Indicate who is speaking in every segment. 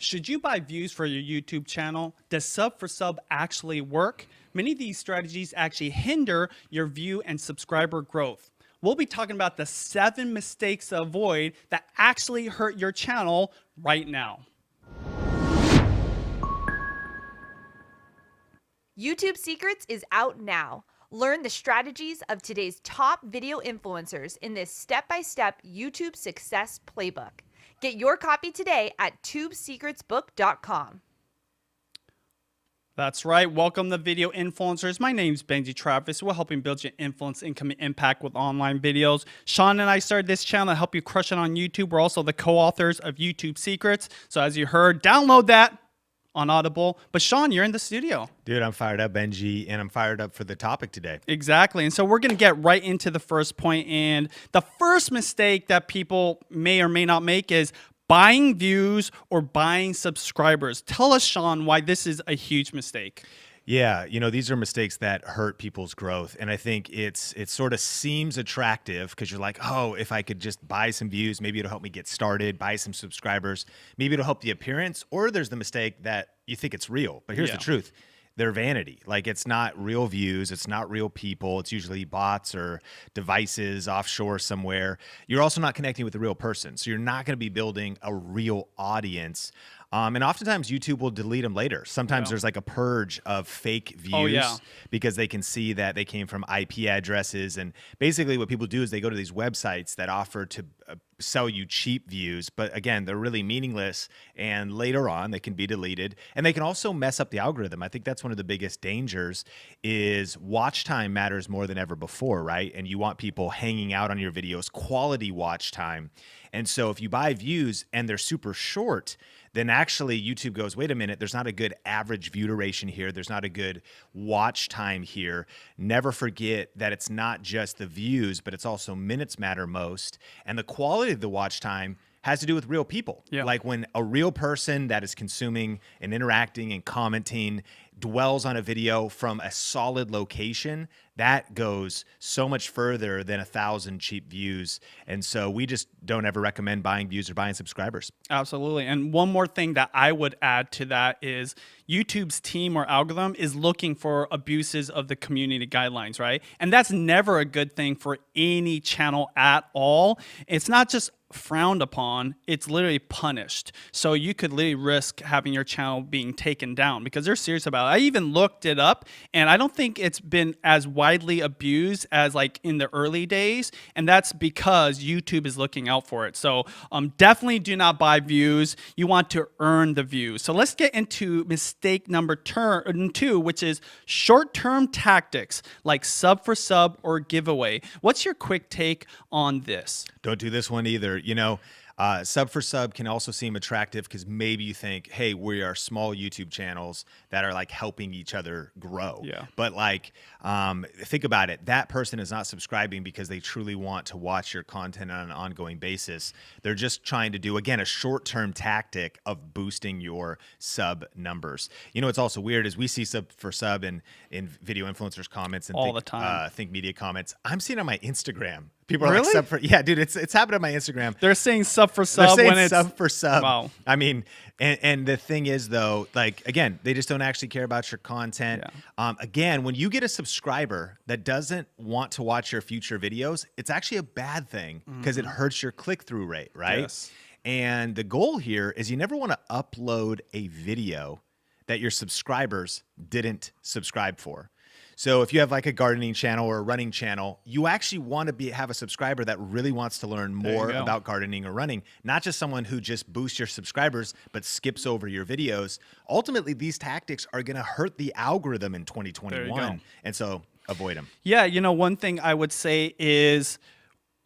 Speaker 1: Should you buy views for your YouTube channel? Does sub for sub actually work? Many of these strategies actually hinder your view and subscriber growth. We'll be talking about the 7 mistakes to avoid that actually hurt your channel right now.
Speaker 2: YouTube Secrets is out now. Learn the strategies of today's top video influencers in this step-by-step YouTube success playbook. Get your copy today at tubesecretsbook.com.
Speaker 1: That's right. Welcome to Video Influencers. My name's Benji Travis. We're helping build your influence, income, and impact with online videos. Sean and I started this channel to help you crush it on YouTube. We're also the co-authors of YouTube Secrets. So as you heard, download that on Audible. But Sean, you're in the studio.
Speaker 3: Dude, I'm fired up, Benji, and I'm fired up for the topic today.
Speaker 1: Exactly. And so we're going to get right into the first point. And the first mistake that people may or may not make is buying views or buying subscribers. Tell us, Sean, why this is a huge mistake.
Speaker 3: Yeah, you know, these are mistakes that hurt people's growth. And I think it sort of seems attractive because you're like, oh, if I could just buy some views, maybe it'll help me get started, buy some subscribers, maybe it'll help the appearance. Or there's the mistake that you think it's real. But here's the truth. They're vanity. Like, it's not real views. It's not real people. It's usually bots or devices offshore somewhere. You're also not connecting with a real person. So you're not going to be building a real audience. And oftentimes YouTube will delete them later. Sometimes there's like a purge of fake views because they can see that they came from IP addresses. And basically what people do is they go to these websites that offer to sell you cheap views. But again, they're really meaningless. And later on, they can be deleted. And they can also mess up the algorithm. I think that's one of the biggest dangers is watch time matters more than ever before, right? And you want people hanging out on your videos, quality watch time. And so if you buy views and they're super short, then actually YouTube goes, wait a minute, there's not a good average view duration here. There's not a good watch time here. Never forget that it's not just the views, but it's also minutes matter most. And the quality of the watch time has to do with real people. Like when a real person that is consuming and interacting and commenting dwells on a video from a solid location, that goes so much further than 1,000 cheap views. And so we just don't ever recommend buying views or buying subscribers.
Speaker 1: Absolutely. And one more thing that I would add to that is YouTube's team or algorithm is looking for abuses of the community guidelines, right? And that's never a good thing for any channel at all. It's not just frowned upon, it's literally punished. So you could literally risk having your channel being taken down because they're serious about it. I even looked it up and I don't think it's been as widely abused as like in the early days. And that's because YouTube is looking out for it. So definitely do not buy views. You want to earn the views. So let's get into mistake number 2, which is short-term tactics like sub for sub or giveaway. What's your quick take on this?
Speaker 3: Don't do this one either. You know, sub for sub can also seem attractive because maybe you think, hey, we are small YouTube channels that are like helping each other grow. But like, think about it. That person is not subscribing because they truly want to watch your content on an ongoing basis. They're just trying to do, again, a short-term tactic of boosting your sub numbers. You know, what's also weird is we see sub for sub in video influencers comments and
Speaker 1: all the time.
Speaker 3: Think Media comments. I'm seeing on my Instagram. People are like sub for, yeah, dude, it's happened on my Instagram.
Speaker 1: They're saying sub for sub.
Speaker 3: They're saying
Speaker 1: when it's
Speaker 3: sub for sub.
Speaker 1: Wow.
Speaker 3: I mean, and the thing is though, like, again, they just don't actually care about your content. Again, when you get a subscriber that doesn't want to watch your future videos, it's actually a bad thing because it hurts your click-through rate, right? And the goal here is you never want to upload a video that your subscribers didn't subscribe for. So if you have like a gardening channel or a running channel, you actually want to have a subscriber that really wants to learn more about gardening or running, not just someone who just boosts your subscribers but skips over your videos. Ultimately, these tactics are going to hurt the algorithm in 2021. And so avoid them.
Speaker 1: Yeah, you know, one thing I would say is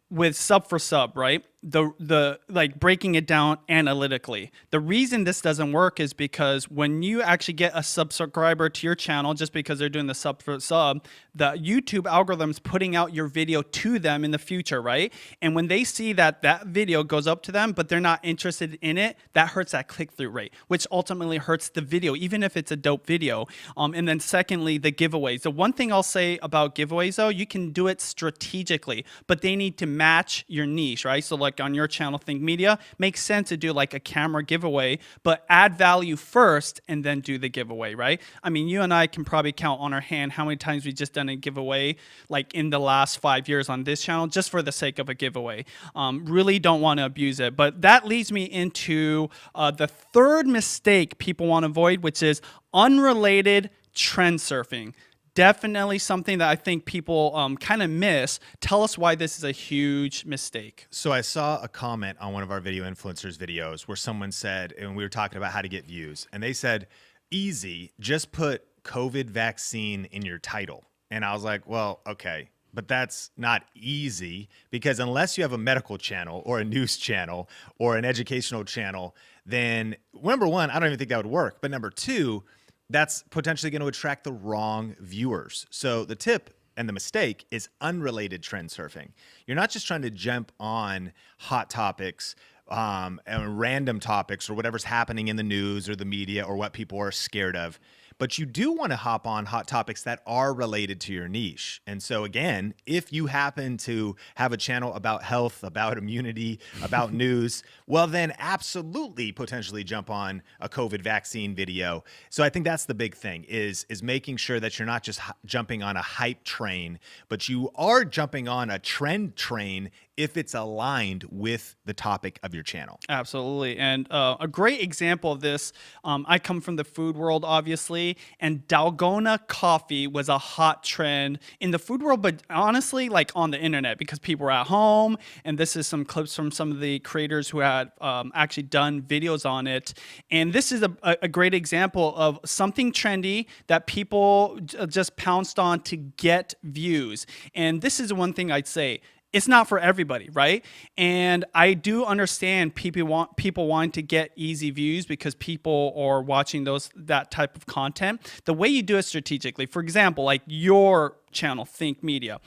Speaker 1: with sub for sub, right? The like breaking it down analytically. The reason this doesn't work is because when you actually get a subscriber to your channel, just because they're doing the sub for sub, the YouTube algorithm's putting out your video to them in the future, right? And when they see that that video goes up to them, but they're not interested in it, that hurts that click-through rate, which ultimately hurts the video, even if it's a dope video. And then secondly, the giveaways. The one thing I'll say about giveaways though, you can do it strategically, but they need to match your niche, right? So like like on your channel, Think Media, makes sense to do like a camera giveaway, but add value first and then do the giveaway, right? I mean, you and I can probably count on our hand how many times we've just done a giveaway like in the last 5 years on this channel, just for the sake of a giveaway. Really don't want to abuse it. But that leads me into the third mistake people want to avoid, which is unrelated trend surfing. Definitely something that I think people kind of miss. Tell us why this is a huge mistake.
Speaker 3: So I saw a comment on one of our video influencers videos where someone said, and we were talking about how to get views, and they said, easy, just put COVID vaccine in your title. And I was like, well, okay, but that's not easy, because unless you have a medical channel or a news channel or an educational channel, then number one, I don't even think that would work. But number two, that's potentially going to attract the wrong viewers. So the tip and the mistake is unrelated trend surfing. You're not just trying to jump on hot topics and random topics or whatever's happening in the news or the media or what people are scared of, but you do want to hop on hot topics that are related to your niche. And so again, if you happen to have a channel about health, about immunity, about news, well then absolutely potentially jump on a COVID vaccine video. So I think that's the big thing is making sure that you're not just jumping on a hype train, but you are jumping on a trend train if it's aligned with the topic of your channel.
Speaker 1: Absolutely. And a great example of this, I come from the food world, obviously, and Dalgona coffee was a hot trend in the food world, but honestly, like on the internet, because people were at home. And this is some clips from some of the creators who had actually done videos on it. And this is a great example of something trendy that people just pounced on to get views. And this is one thing I'd say. It's not for everybody, right? And I do understand people wanting to get easy views because people are watching that type of content. The way you do it strategically, for example, like your channel, Think Media,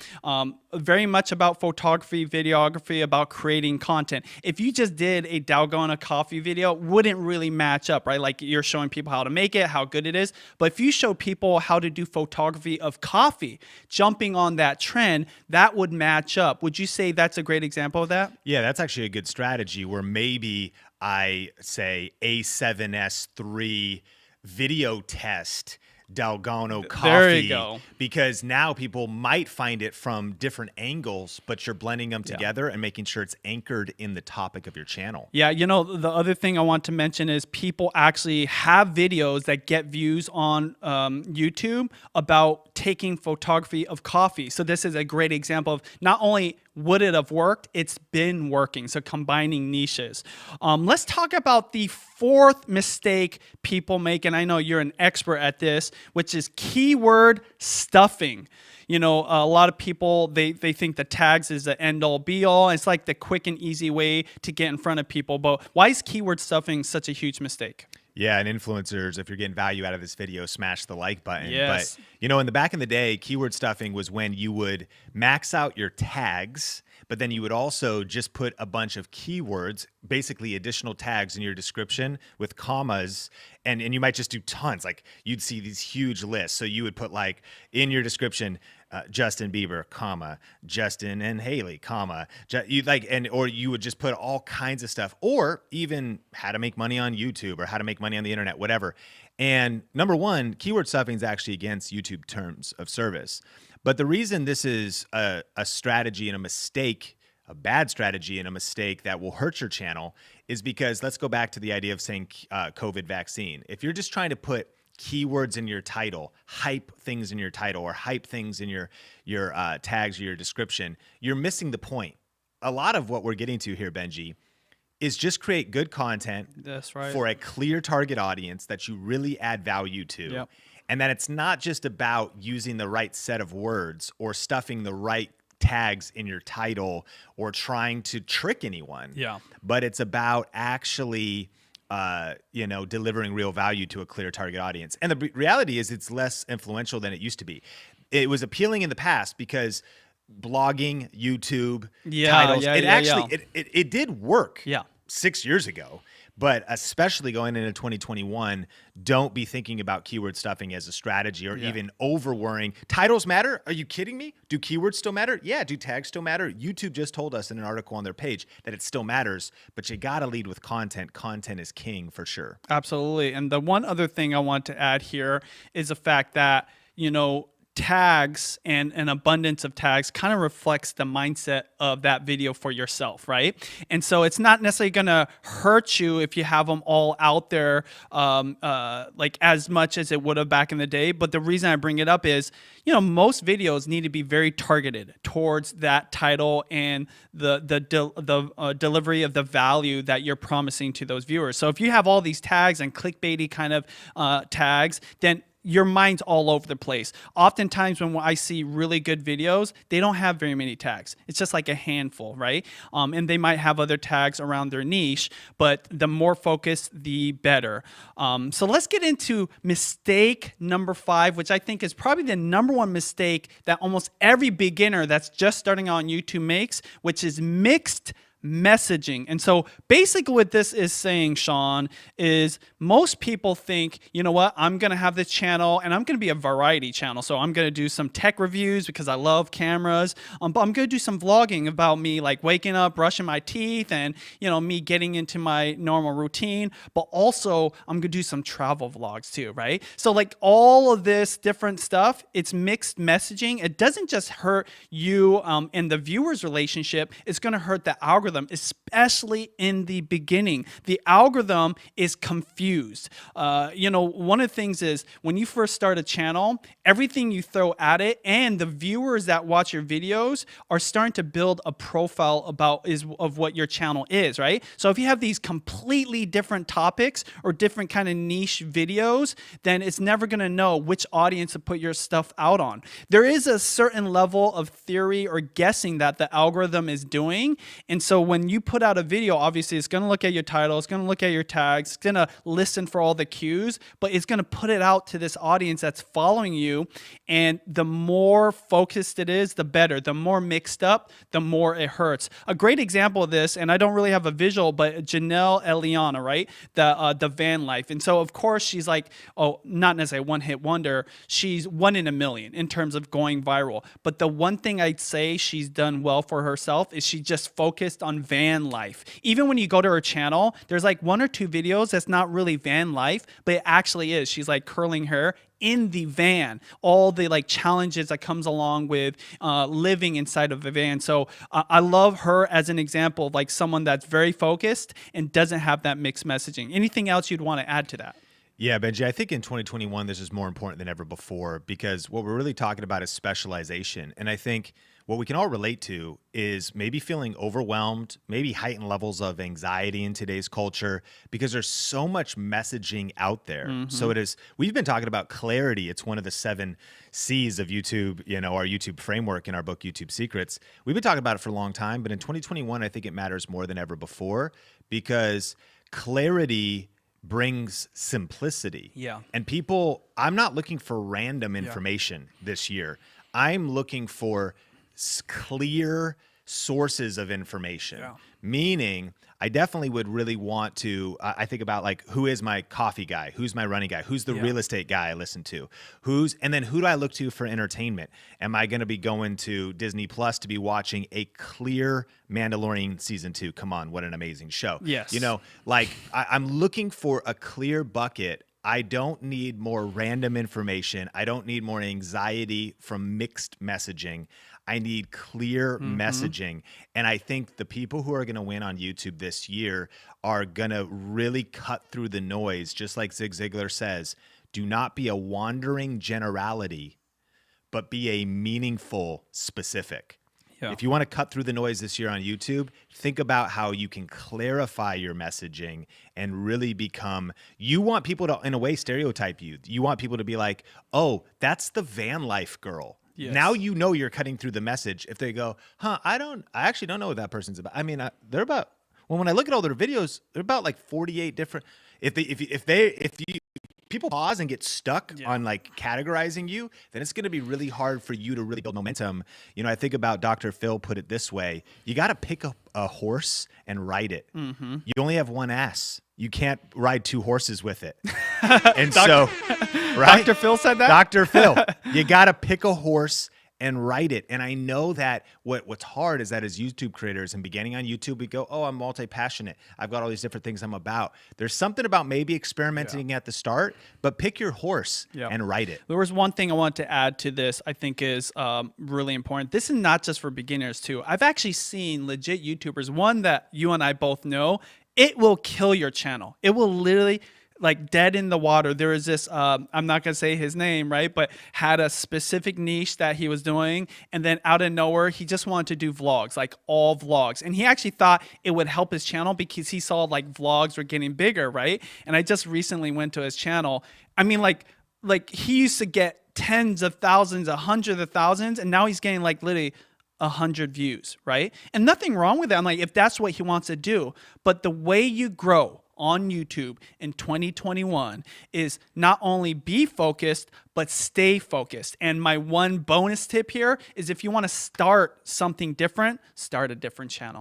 Speaker 1: very much about photography, videography, about creating content. If you just did a Dalgona coffee video, wouldn't really match up, right? Like you're showing people how to make it, how good it is. But if you show people how to do photography of coffee, jumping on that trend, that would match up. Would you say that's a great example of that?
Speaker 3: Yeah, that's actually a good strategy where maybe I say A7S3 video test Dalgona coffee.
Speaker 1: There you go.
Speaker 3: Because now people might find it from different angles, but you're blending them together and making sure it's anchored in the topic of your channel.
Speaker 1: Yeah, you know, the other thing I want to mention is people actually have videos that get views on YouTube about taking photography of coffee. So this is a great example of not only would it have worked, it's been working. So combining niches. Let's talk about the fourth mistake people make, and I know you're an expert at this, which is keyword stuffing. You know, a lot of people, they think the tags is the end all be all. It's like the quick and easy way to get in front of people. But why is keyword stuffing such a huge mistake?
Speaker 3: Yeah, and influencers, if you're getting value out of this video, smash the like button.
Speaker 1: Yes.
Speaker 3: But, you know, in the back in the day, keyword stuffing was when you would max out your tags, but then you would also just put a bunch of keywords, basically additional tags in your description with commas, and you might just do tons. Like you'd see these huge lists. So you would put like in your description, Justin Bieber, comma, Justin and Haley, comma, or you would just put all kinds of stuff, or even how to make money on YouTube or how to make money on the internet, whatever. And number one, keyword stuffing is actually against YouTube terms of service. But the reason this is a strategy and a mistake, a bad strategy and a mistake that will hurt your channel is because let's go back to the idea of saying COVID vaccine. If you're just trying to put keywords in your title, hype things in your title, or hype things in your tags or your description, you're missing the point. A lot of what we're getting to here, Benji, is just create good content.
Speaker 1: That's right.
Speaker 3: For a clear target audience that you really add value to.
Speaker 1: Yep.
Speaker 3: And that it's not just about using the right set of words or stuffing the right tags in your title or trying to trick anyone.
Speaker 1: Yeah.
Speaker 3: But it's about actually delivering real value to a clear target audience. And the reality is it's less influential than it used to be. It was appealing in the past because blogging, YouTube, titles, it did work 6 years ago. But especially going into 2021, don't be thinking about keyword stuffing as a strategy or even over worrying. Titles matter? Are you kidding me? Do keywords still matter? Yeah. Do tags still matter? YouTube just told us in an article on their page that it still matters, but you got to lead with content. Content is king for sure.
Speaker 1: Absolutely. And the one other thing I want to add here is the fact that, you know, tags and an abundance of tags kind of reflects the mindset of that video for yourself, right? And so it's not necessarily going to hurt you if you have them all out there like as much as it would have back in the day. But the reason I bring it up is, you know, most videos need to be very targeted towards that title and the delivery of the value that you're promising to those viewers. So if you have all these tags and clickbaity kind of tags, then your mind's all over the place. Oftentimes when I see really good videos, they don't have very many tags. It's just like a handful, right? And they might have other tags around their niche, but the more focused, the better. So let's get into mistake number 5, which I think is probably the number one mistake that almost every beginner that's just starting on YouTube makes, which is mixed messaging. And so basically what this is saying, Sean, is most people think, you know what, I'm going to have this channel and I'm going to be a variety channel. So I'm going to do some tech reviews because I love cameras. But I'm going to do some vlogging about me like waking up, brushing my teeth and, you know, me getting into my normal routine. But also I'm going to do some travel vlogs too, right? So like all of this different stuff, it's mixed messaging. It doesn't just hurt you and the viewer's relationship. It's going to hurt the algorithm, especially in the beginning. The algorithm is confused. You know, one of the things is when you first start a channel, everything you throw at it and the viewers that watch your videos are starting to build a profile of what your channel is, right? So if you have these completely different topics or different kind of niche videos, then it's never going to know which audience to put your stuff out on. There is a certain level of theory or guessing that the algorithm is doing. And so when you put out a video, obviously it's going to look at your title, it's going to look at your tags, it's going to listen for all the cues, but it's going to put it out to this audience that's following you. And the more focused it is, the better. The more mixed up, the more it hurts. A great example of this, and I don't really have a visual, but Janelle Eliana, right? The van life. And so of course she's like, oh, not necessarily one hit wonder. She's 1 in a million in terms of going viral. But the one thing I'd say she's done well for herself is she just focused on van life. Even when you go to her channel, there's like 1 or 2 videos that's not really van life, but it actually is. She's like curling hair in the van, all the like challenges that comes along with living inside of a van. So I love her as an example of like someone that's very focused and doesn't have that mixed messaging. Anything else you'd want to add to that?
Speaker 3: Yeah, Benji, I think in 2021, this is more important than ever before because what we're really talking about is specialization. And I think what we can all relate to is maybe feeling overwhelmed, maybe heightened levels of anxiety in today's culture because there's so much messaging out there. So it is, we've been talking about clarity. It's one of the 7 C's of YouTube, you know, our YouTube framework in our book, YouTube Secrets. We've been talking about it for a long time, but in 2021, I think it matters more than ever before because clarity brings simplicity.
Speaker 1: Yeah.
Speaker 3: And people, I'm not looking for random information this year. I'm looking for clear sources of information, meaning I definitely would really want to, I think about like, who is my coffee guy? Who's my running guy? Who's the real estate guy I listen to? And then who do I look to for entertainment? Am I going to be going to Disney Plus to be watching a clear Mandalorian season 2? Come on, what an amazing show.
Speaker 1: Yes.
Speaker 3: You know, like I'm looking for a clear bucket. I don't need more random information. I don't need more anxiety from mixed messaging. I need clear messaging. And I think the people who are going to win on YouTube this year are going to really cut through the noise. Just like Zig Ziglar says, do not be a wandering generality, but be a meaningful specific.
Speaker 1: Yeah.
Speaker 3: If you want to cut through the noise this year on YouTube, think about how you can clarify your messaging and really become, you want people to, in a way, stereotype you. You want people to be like, oh, that's the van life girl.
Speaker 1: Yes.
Speaker 3: Now you know you're cutting through the message. If they go, huh, I actually don't know what that person's about. I mean, they're about, well, when I look at all their videos, they're about like 48 different, if people pause and get stuck on like categorizing you, then it's going to be really hard for you to really build momentum. You know, I think about Dr. Phil put it this way. You got to pick up a horse and ride it. You only have one ass. you can't ride 2 horses with it. And so, right?
Speaker 1: Dr. Phil said that?
Speaker 3: Dr. Phil, you got to pick a horse and write it. And I know that what's hard is that as YouTube creators and beginning on YouTube, we go, oh, I'm multi-passionate. I've got all these different things I'm about. There's something about maybe experimenting at the start, but pick your horse and write it.
Speaker 1: There was one thing I want to add to this I think is really important. This is not just for beginners too. I've actually seen legit YouTubers, one that you and I both know, it will kill your channel. It will literally like dead in the water. There is this, I'm not going to say his name, right? But had a specific niche that he was doing. And then out of nowhere, he just wanted to do vlogs, like all vlogs. And he actually thought it would help his channel because he saw like vlogs were getting bigger, right? And I just recently went to his channel. I mean, like he used to get tens of thousands, hundreds of thousands. And now he's getting like literally 100 views, right? And nothing wrong with that. I'm like, if that's what he wants to do. But the way you grow on YouTube in 2021 is not only be focused, but stay focused. And my one bonus tip here is if you want to start something different, start a different channel.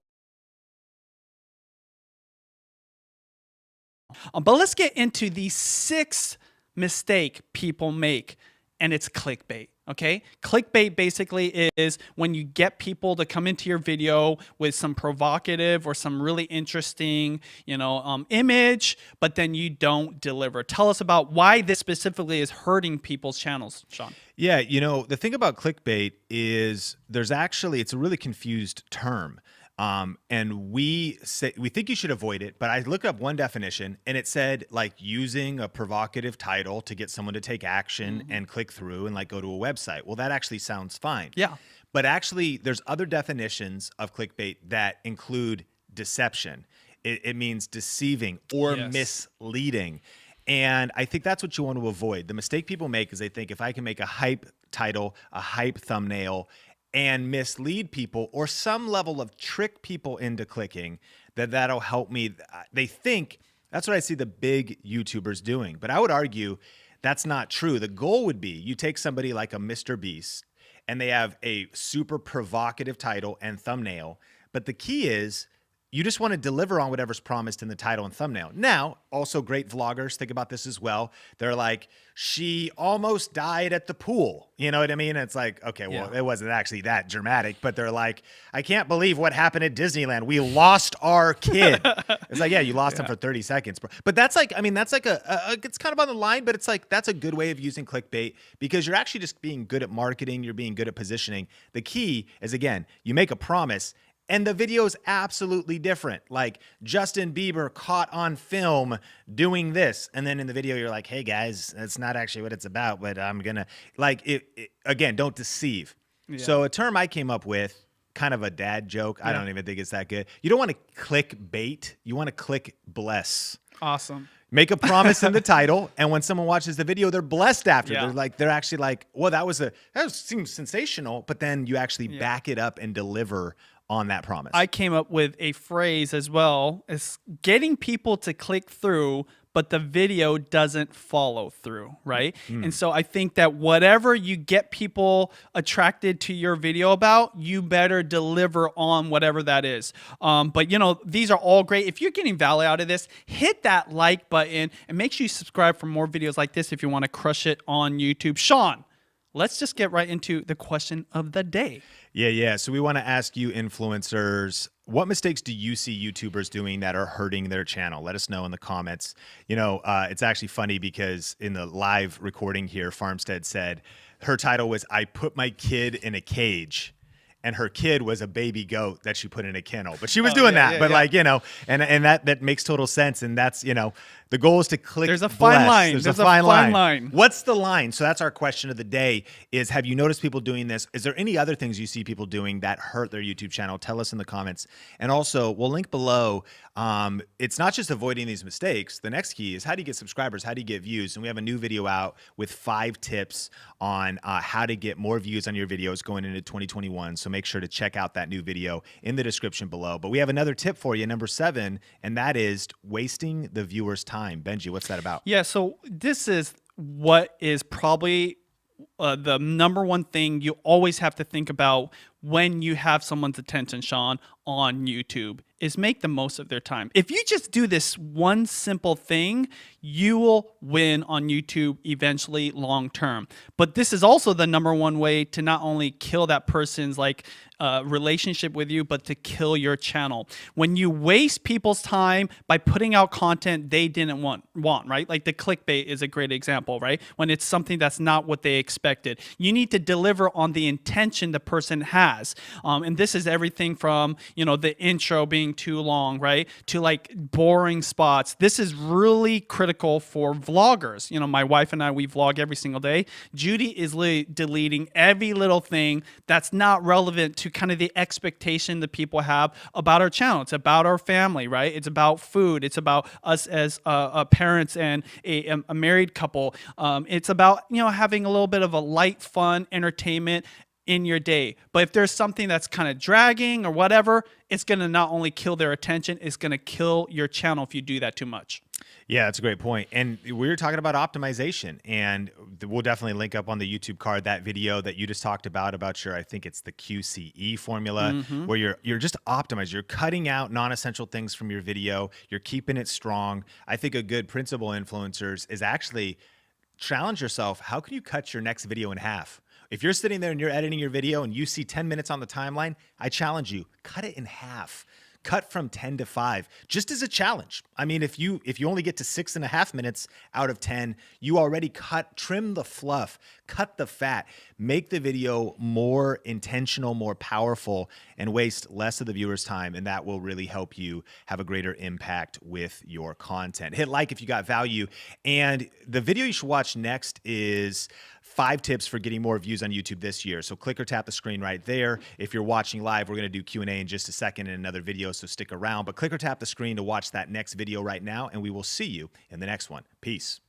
Speaker 1: But let's get into the 6th mistake people make, and it's clickbait. Okay, clickbait basically is when you get people to come into your video with some provocative or some really interesting, image, but then you don't deliver. Tell us about why this specifically is hurting people's channels, Sean.
Speaker 3: Yeah, the thing about clickbait is it's a really confused term. And we think you should avoid it, but I looked up one definition and it said like using a provocative title to get someone to take action and click through and like go to a website. Well, that actually sounds fine.
Speaker 1: Yeah.
Speaker 3: But actually there's other definitions of clickbait that include deception. It means deceiving or misleading. And I think that's what you want to avoid. The mistake people make is they think if I can make a hype title, a hype thumbnail, and mislead people or some level of trick people into clicking, that'll help me. They think that's what I see the big YouTubers doing. But I would argue that's not true. The goal would be you take somebody like a Mr. Beast and they have a super provocative title and thumbnail. But the key is you just want to deliver on whatever's promised in the title and thumbnail. Now, also great vloggers think about this as well. They're like, she almost died at the pool. You know what I mean? It's like, okay, well, it wasn't actually that dramatic, but they're like, I can't believe what happened at Disneyland. We lost our kid. It's like, yeah, you lost him for 30 seconds. But that's like, I mean, that's like it's kind of on the line, but it's like, that's a good way of using clickbait because you're actually just being good at marketing. You're being good at positioning. The key is, again, you make a promise and the video is absolutely different. Like Justin Bieber caught on film doing this. And then in the video, you're like, hey guys, that's not actually what it's about, but I'm going to again, don't deceive. Yeah. So a term I came up with, kind of a dad joke. I don't even think it's that good. You don't want to click bait. You want to click bless.
Speaker 1: Awesome.
Speaker 3: Make a promise in the title, and when someone watches the video, they're blessed after. They're actually like, well, that seems sensational, but then you actually back it up and deliver on that promise.
Speaker 1: I came up with a phrase as well. It's getting people to click through, but the video doesn't follow through, right? And so I think that whatever you get people attracted to your video about, you better deliver on whatever that is. But these are all great. If you're getting value out of this, hit that like button and make sure you subscribe for more videos like this if you want to crush it on YouTube. Sean, let's just get right into the question of the day.
Speaker 3: Yeah. So we want to ask you influencers, what mistakes do you see YouTubers doing that are hurting their channel? Let us know in the comments. It's actually funny because in the live recording here, Farmstead said her title was, I put my kid in a cage. And her kid was a baby goat that she put in a kennel. But she was doing that. But and that makes total sense. And that's, the goal is to click.
Speaker 1: There's a fine line. There's a fine line.
Speaker 3: What's the line? So that's our question of the day is, have you noticed people doing this? Is there any other things you see people doing that hurt their YouTube channel? Tell us in the comments. And also, we'll link below. It's not just avoiding these mistakes. The next key is how do you get subscribers? How do you get views? And we have a new video out with 5 tips on how to get more views on your videos going into 2021. So make sure to check out that new video in the description below. But we have another tip for you, number 7, and that is wasting the viewer's time. Benji, what's that about?
Speaker 1: Yeah, so this is what is probably the number one thing you always have to think about when you have someone's attention, Sean, on YouTube is make the most of their time. If you just do this one simple thing, you will win on YouTube eventually long term. But this is also the number one way to not only kill that person's relationship with you, but to kill your channel. When you waste people's time by putting out content they didn't want, right? Like the clickbait is a great example, right? When it's something that's not what they expected. You need to deliver on the intention the person has. And this is everything from, the intro being too long, right? To like boring spots. This is really critical for vloggers. My wife and I, we vlog every single day. Judy is deleting every little thing that's not relevant to kind of the expectation that people have about our channel. It's about our family, right? It's about food. It's about us as parents and a married couple. It's about, having a little bit of a light, fun entertainment in your day. But if there's something that's kind of dragging or whatever, it's going to not only kill their attention, it's going to kill your channel if you do that too much.
Speaker 3: Yeah, that's a great point. And we were talking about optimization, and we'll definitely link up on the YouTube card that video that you just talked about your, I think it's the QCE formula, where you're just optimized. You're cutting out non-essential things from your video. You're keeping it strong. I think a good principal influencers is actually challenge yourself. How can you cut your next video in half? If you're sitting there and you're editing your video and you see 10 minutes on the timeline, I challenge you, cut it in half. Cut from 10 to 5, just as a challenge. I mean, if you only get to 6.5 minutes out of 10, you already trim the fluff, cut the fat, make the video more intentional, more powerful, and waste less of the viewer's time. And that will really help you have a greater impact with your content. Hit like if you got value. And the video you should watch next is 5 tips for getting more views on YouTube this year. So click or tap the screen right there. If you're watching live, we're going to do Q&A in just a second in another video, so stick around. But click or tap the screen to watch that next video right now, and we will see you in the next one. Peace.